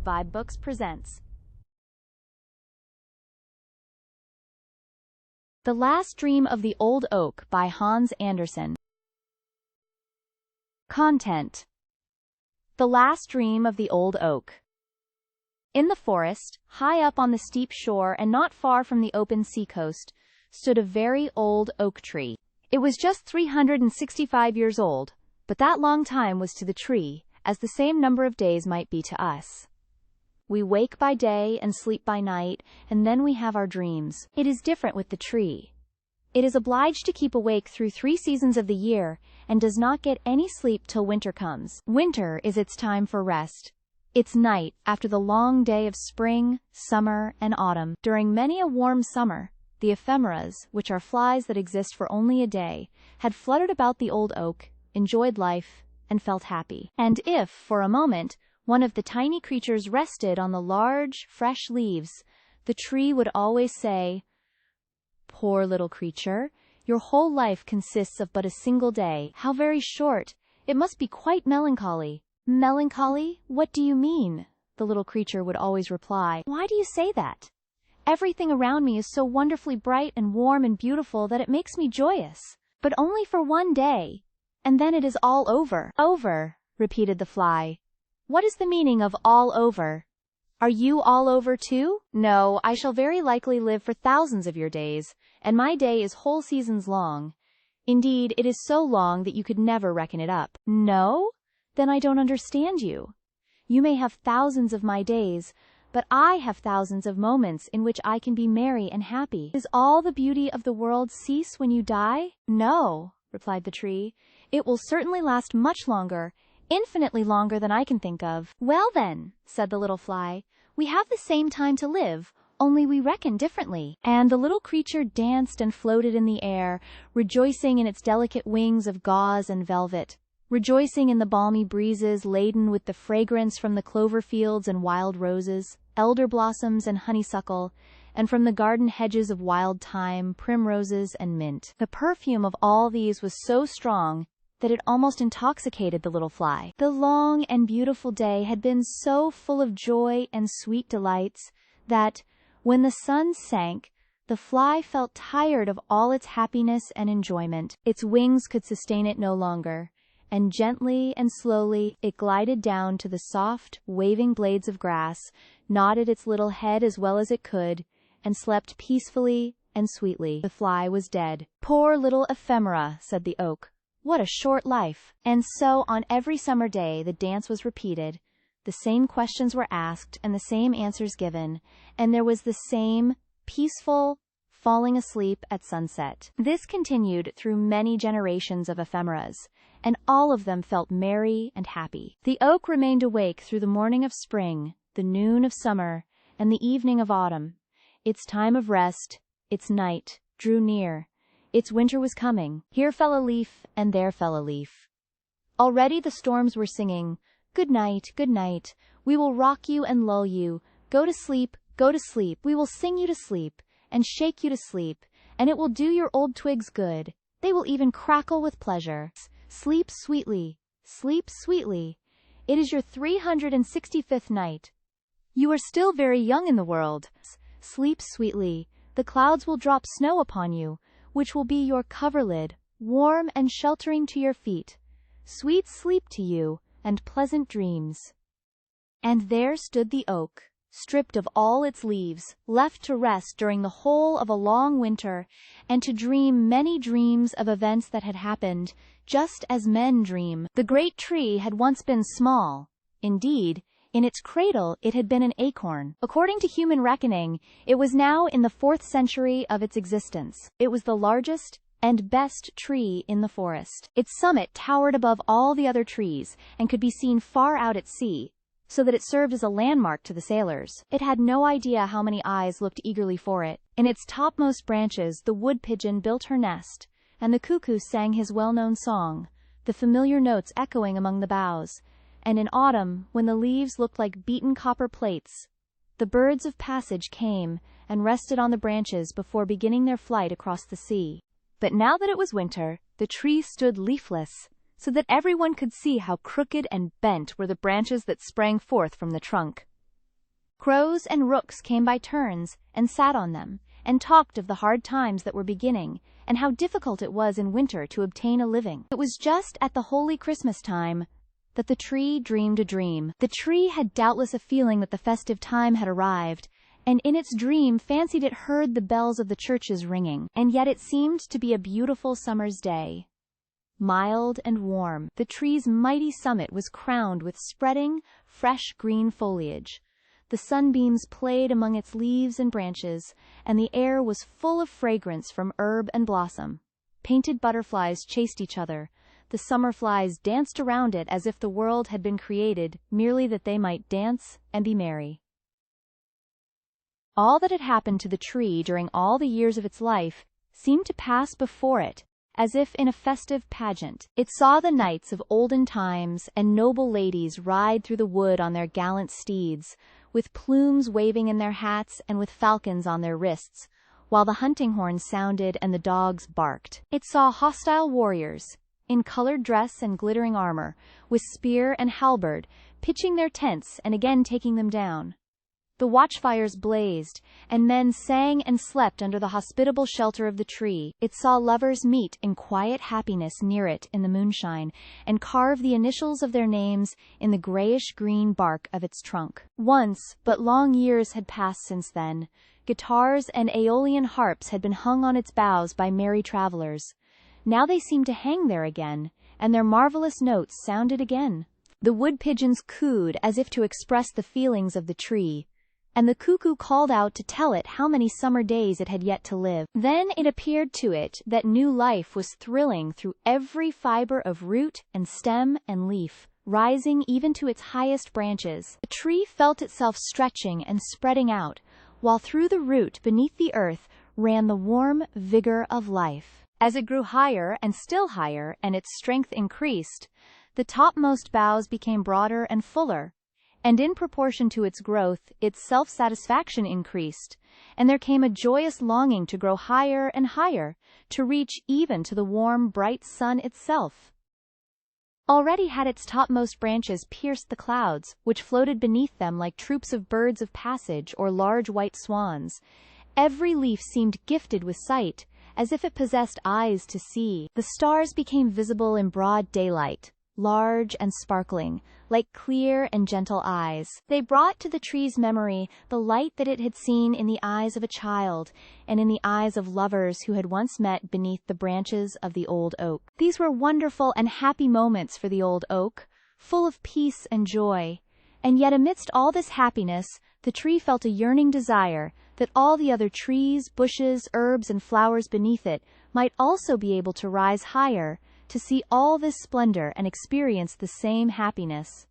vibeBooks presents The Last Dream of the Old Oak by Hans Andersen. Content: The Last Dream of the Old Oak. In the forest, high up on the steep shore and not far from the open seacoast, stood a very old oak tree. It was just 365 years old, but that long time was to the tree as the same number of days might be to us. We wake by day and sleep by night, and then we have our dreams. It is different with the tree. It is obliged to keep awake through 3 seasons of the year, and does not get any sleep till winter comes. Winter is its time for rest, its night after the long day of spring, summer, and autumn. During many a warm summer, the ephemeras, which are flies that exist for only a day, had fluttered about the old oak, enjoyed life, and felt happy. And if, for a moment, one of the tiny creatures rested on the large, fresh leaves, the tree would always say, "Poor little creature, your whole life consists of but a single day. How very short! It must be quite melancholy." "Melancholy? What do you mean?" the little creature would always reply. "Why do you say that? Everything around me is so wonderfully bright and warm and beautiful that it makes me joyous. But only for one day, and then it is all over." "Over," repeated the fly. "What is the meaning of all over? Are you all over too?" "No, I shall very likely live for thousands of your days, and my day is whole seasons long. Indeed, it is so long that you could never reckon it up." "No? Then I don't understand you. You may have thousands of my days, but I have thousands of moments in which I can be merry and happy. Does all the beauty of the world cease when you die?" "No," replied the tree. "It will certainly last much longer, infinitely longer than I can think of." "Well then," said the little fly, "we have the same time to live, only we reckon differently." And the little creature danced and floated in the air, rejoicing in its delicate wings of gauze and velvet, rejoicing in the balmy breezes laden with the fragrance from the clover fields and wild roses, elder blossoms and honeysuckle, and from the garden hedges of wild thyme, primroses, and mint. The perfume of all these was so strong that it almost intoxicated the little fly. The long and beautiful day had been so full of joy and sweet delights that, when the sun sank, the fly felt tired of all its happiness and enjoyment. Its wings could sustain it no longer, and gently and slowly it glided down to the soft, waving blades of grass, nodded its little head as well as it could, and slept peacefully and sweetly. The fly was dead. "Poor little ephemera," said the oak. "What a short life!" And so on every summer day the dance was repeated, the same questions were asked and the same answers given, and there was the same peaceful falling asleep at sunset. This continued through many generations of ephemeras, and all of them felt merry and happy. The oak remained awake through the morning of spring, the noon of summer, and the evening of autumn. Its time of rest, its night, drew near. Its winter was coming. Here fell a leaf, and there fell a leaf. Already the storms were singing, good night, we will rock you and lull you. Go to sleep, we will sing you to sleep, and shake you to sleep, and it will do your old twigs good. They will even crackle with pleasure. Sleep sweetly, it is your 365th night. You are still very young in the world. Sleep sweetly, the clouds will drop snow upon you, which will be your coverlid, warm and sheltering to your feet. Sweet sleep to you, and pleasant dreams." And there stood the oak, stripped of all its leaves, left to rest during the whole of a long winter, and to dream many dreams of events that had happened, just as men dream. The great tree had once been small. Indeed, in its cradle it had been an acorn. According to human reckoning, it was now in the 4th century of its existence. It was the largest and best tree in the forest. Its summit towered above all the other trees and could be seen far out at sea, so that it served as a landmark to the sailors. It had no idea how many eyes looked eagerly for it. In its topmost branches the wood pigeon built her nest, and the cuckoo sang his well-known song, the familiar notes echoing among the boughs. And in autumn, when the leaves looked like beaten copper plates, the birds of passage came and rested on the branches before beginning their flight across the sea. But now that it was winter, the tree stood leafless, so that everyone could see how crooked and bent were the branches that sprang forth from the trunk. Crows and rooks came by turns, and sat on them, and talked of the hard times that were beginning, and how difficult it was in winter to obtain a living. It was just at the holy Christmas time that the tree dreamed a dream. The tree had doubtless a feeling that the festive time had arrived, and in its dream fancied it heard the bells of the churches ringing, and yet it seemed to be a beautiful summer's day. Mild and warm, the tree's mighty summit was crowned with spreading, fresh green foliage. The sunbeams played among its leaves and branches, and the air was full of fragrance from herb and blossom. Painted butterflies chased each other. The summer flies danced around it as if the world had been created merely that they might dance and be merry. All that had happened to the tree during all the years of its life seemed to pass before it, as if in a festive pageant. It saw the knights of olden times and noble ladies ride through the wood on their gallant steeds, with plumes waving in their hats and with falcons on their wrists, while the hunting horn sounded and the dogs barked. It saw hostile warriors, in colored dress and glittering armor, with spear and halberd, pitching their tents and again taking them down. The watchfires blazed, and men sang and slept under the hospitable shelter of the tree. It saw lovers meet in quiet happiness near it in the moonshine, and carve the initials of their names in the grayish-green bark of its trunk. Once, but long years had passed since then, guitars and aeolian harps had been hung on its boughs by merry travelers. Now they seemed to hang there again, and their marvelous notes sounded again. The wood pigeons cooed as if to express the feelings of the tree, and the cuckoo called out to tell it how many summer days it had yet to live. Then it appeared to it that new life was thrilling through every fiber of root and stem and leaf, rising even to its highest branches. The tree felt itself stretching and spreading out, while through the root beneath the earth ran the warm vigor of life. As it grew higher and still higher and its strength increased, the topmost boughs became broader and fuller, and in proportion to its growth, its self-satisfaction increased, and there came a joyous longing to grow higher and higher, to reach even to the warm, bright sun itself. Already had its topmost branches pierced the clouds, which floated beneath them like troops of birds of passage or large white swans. Every leaf seemed gifted with sight, as if it possessed eyes to see. The stars became visible in broad daylight, large and sparkling, like clear and gentle eyes. They brought to the tree's memory the light that it had seen in the eyes of a child, and in the eyes of lovers who had once met beneath the branches of the old oak. These were wonderful and happy moments for the old oak, full of peace and joy. And yet amidst all this happiness, the tree felt a yearning desire that all the other trees, bushes, herbs, and flowers beneath it might also be able to rise higher, to see all this splendor and experience the same happiness.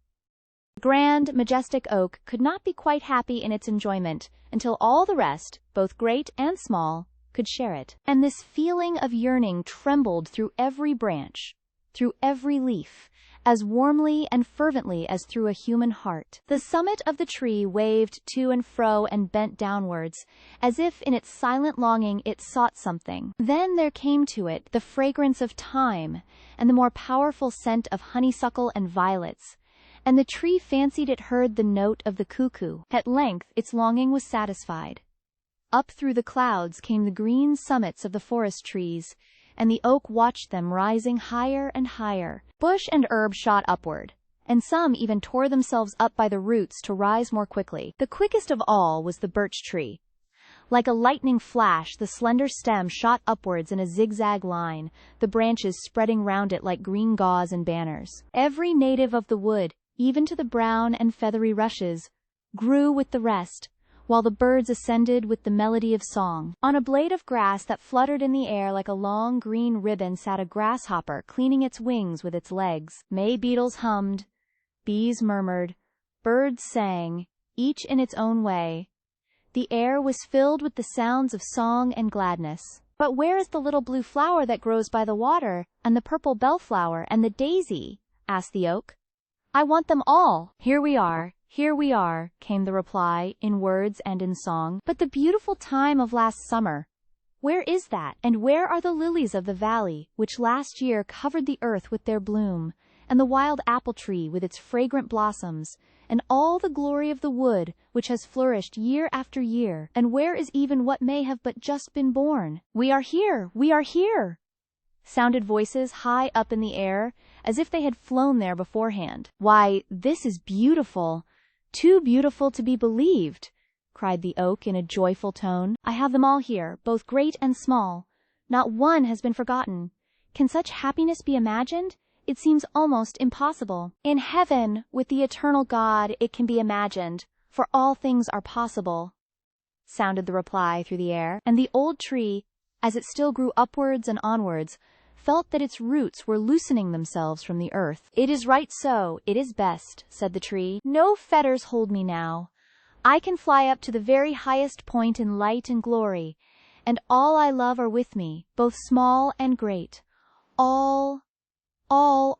The grand, majestic oak could not be quite happy in its enjoyment until all the rest, both great and small, could share it. And this feeling of yearning trembled through every branch, through every leaf, as warmly and fervently as through a human heart. The summit of the tree waved to and fro and bent downwards, as if in its silent longing it sought something. Then there came to it the fragrance of thyme, and the more powerful scent of honeysuckle and violets, and the tree fancied it heard the note of the cuckoo. At length its longing was satisfied. Up through the clouds came the green summits of the forest trees, and the oak watched them rising higher and higher. Bush and herb shot upward, and some even tore themselves up by the roots to rise more quickly. The quickest of all was the birch tree. Like a lightning flash, the slender stem shot upwards in a zigzag line, the branches spreading round it like green gauze and banners. Every native of the wood, even to the brown and feathery rushes, grew with the rest, while the birds ascended with the melody of song. On a blade of grass that fluttered in the air like a long green ribbon sat a grasshopper cleaning its wings with its legs. May beetles hummed, bees murmured, birds sang, each in its own way. The air was filled with the sounds of song and gladness. But where is the little blue flower that grows by the water, and the purple bellflower and the daisy? Asked the oak. I want them all. Here we are, came the reply, in words and in song. But the beautiful time of last summer, where is that? And where are the lilies of the valley, which last year covered the earth with their bloom, and the wild apple tree with its fragrant blossoms, and all the glory of the wood, which has flourished year after year, and where is even what may have but just been born? We are here! We are here! Sounded voices high up in the air, as if they had flown there beforehand. Why, this is beautiful! Too beautiful to be believed! Cried the oak in a joyful tone. I have them all here, both great and small. Not one has been forgotten. Can such happiness be imagined? It seems almost impossible. In heaven, with the eternal God, it can be imagined, for all things are possible, sounded the reply through the air, and the old tree, as it still grew upwards and onwards, felt that its roots were loosening themselves from the earth. It is right so, it is best, said the tree. No fetters hold me now. I can fly up to the very highest point in light and glory, and all I love are with me, both small and great. All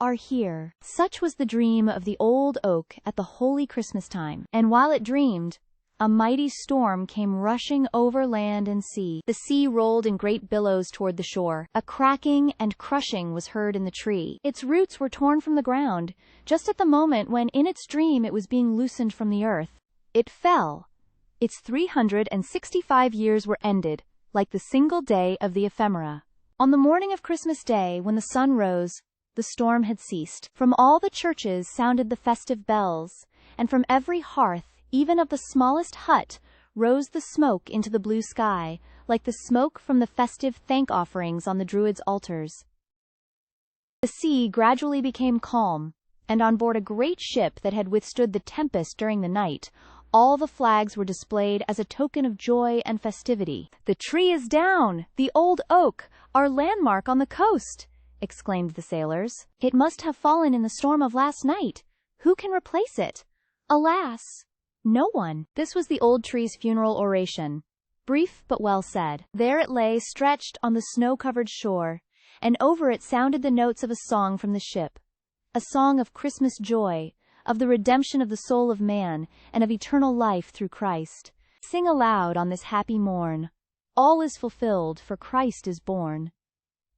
are here. Such was the dream of the old oak at the holy Christmas time, and while it dreamed, a mighty storm came rushing over land and sea. The sea rolled in great billows toward the shore. A cracking and crushing was heard in the tree. Its roots were torn from the ground, just at the moment when in its dream it was being loosened from the earth. It fell. Its 365 years were ended, like the single day of the ephemera. On the morning of Christmas Day, when the sun rose, the storm had ceased. From all the churches sounded the festive bells, and from every hearth, even of the smallest hut, rose the smoke into the blue sky, like the smoke from the festive thank-offerings on the Druids' altars. The sea gradually became calm, and on board a great ship that had withstood the tempest during the night, all the flags were displayed as a token of joy and festivity. The tree is down! The old oak, our landmark on the coast! Exclaimed the sailors. It must have fallen in the storm of last night. Who can replace it? Alas, no one. This was the old tree's funeral oration. Brief but well said. There it lay stretched on the snow-covered shore, and over it sounded the notes of a song from the ship. A song of Christmas joy, of the redemption of the soul of man, and of eternal life through Christ. Sing aloud on this happy morn. All is fulfilled, for Christ is born.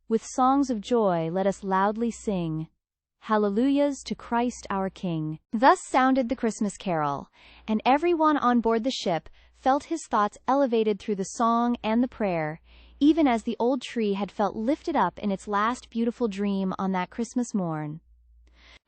With songs of joy let us loudly sing, Hallelujahs to Christ our King. Thus sounded the Christmas carol, and everyone on board the ship felt his thoughts elevated through the song and the prayer, even as the old tree had felt lifted up in its last beautiful dream on that Christmas morn.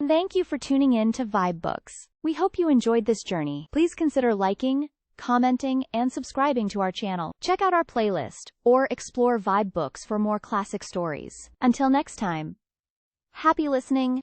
Thank you for tuning in to vibeBooks. We hope you enjoyed this journey. Please consider liking, commenting, and subscribing to our channel. Check out our playlist, or explore vibeBooks for more classic stories. Until next time, happy listening.